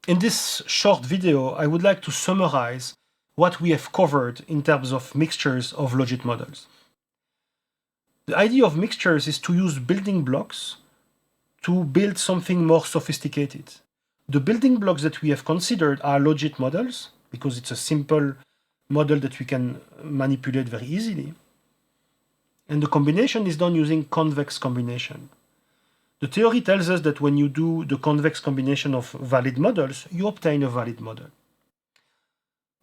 In this short video, I would like to summarize what we have covered in terms of mixtures of logit models. The idea of mixtures is to use building blocks to build something more sophisticated. The building blocks that we have considered are logit models, because it's a simple model that we can manipulate very easily. And the combination is done using convex combination. The theory tells us that when you do the convex combination of valid models, you obtain a valid model.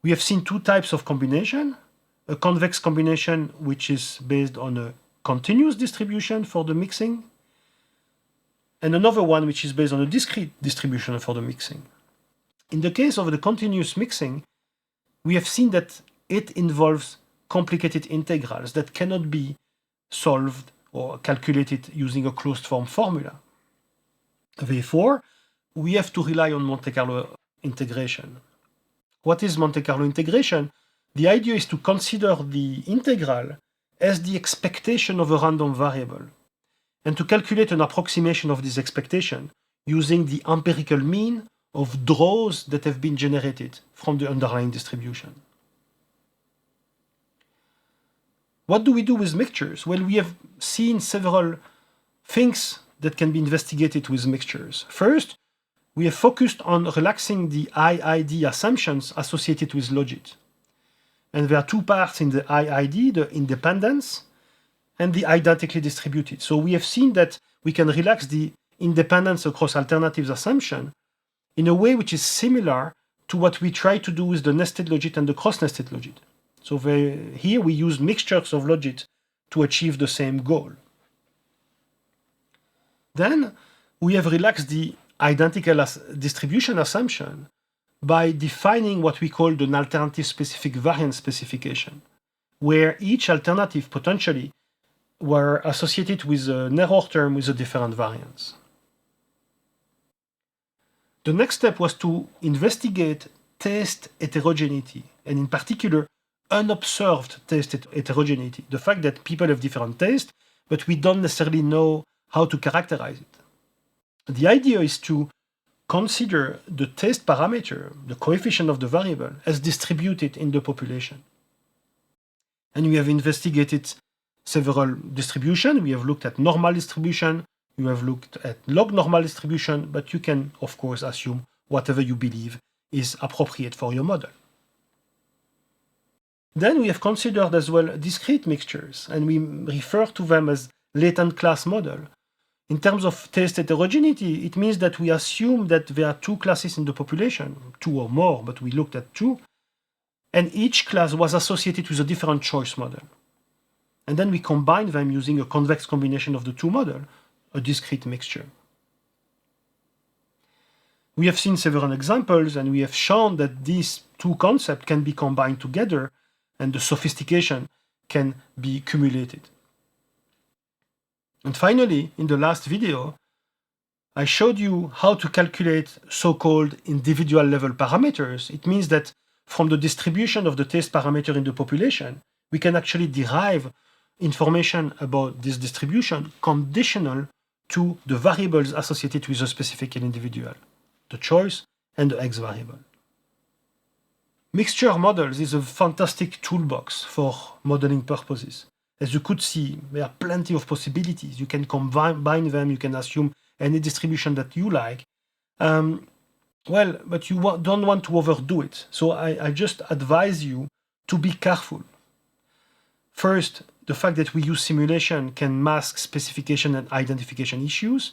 We have seen two types of combination: a convex combination which is based on a continuous distribution for the mixing, and another one which is based on a discrete distribution for the mixing. In the case of the continuous mixing, we have seen that it involves complicated integrals that cannot be solved or calculated using a closed form formula. Therefore, we have to rely on Monte Carlo integration. What is Monte Carlo integration? The idea is to consider the integral as the expectation of a random variable, and to calculate an approximation of this expectation using the empirical mean of draws that have been generated from the underlying distribution. What do we do with mixtures? Well, we have seen several things that can be investigated with mixtures. First, we have focused on relaxing the IID assumptions associated with logit. And there are two parts in the IID, the independence and the identically distributed. So we have seen that we can relax the independence across alternatives assumption in a way which is similar to what we try to do with the nested logit and the cross-nested logit. So here we use mixtures of logit to achieve the same goal. Then we have relaxed the identical distribution assumption by defining what we call an alternative specific variance specification, where each alternative potentially were associated with an error term with a different variance. The next step was to investigate taste heterogeneity, and in particular, unobserved taste heterogeneity, the fact that people have different tastes, but we don't necessarily know how to characterize it. The idea is to consider the taste parameter, the coefficient of the variable, as distributed in the population. And we have investigated several distributions. We have looked at normal distribution, you have looked at log normal distribution, but you can, of course, assume whatever you believe is appropriate for your model. Then we have considered as well discrete mixtures, and we refer to them as latent class model. In terms of taste heterogeneity, it means that we assume that there are two classes in the population, two or more, but we looked at two, and each class was associated with a different choice model. And then we combine them using a convex combination of the two models, a discrete mixture. We have seen several examples, and we have shown that these two concepts can be combined together and the sophistication can be cumulated. And finally, in the last video, I showed you how to calculate so-called individual level parameters. It means that from the distribution of the taste parameter in the population, we can actually derive information about this distribution conditional to the variables associated with a specific individual, the choice and the X variable. Mixture models is a fantastic toolbox for modeling purposes. As you could see, there are plenty of possibilities. You can combine them, you can assume any distribution that you like. But you don't want to overdo it. So I just advise you to be careful. First, the fact that we use simulation can mask specification and identification issues.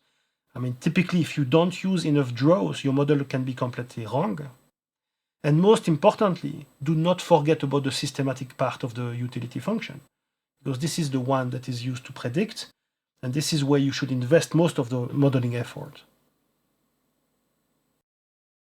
Typically, if you don't use enough draws, your model can be completely wrong. And most importantly, do not forget about the systematic part of the utility function, because this is the one that is used to predict, and this is where you should invest most of the modeling effort.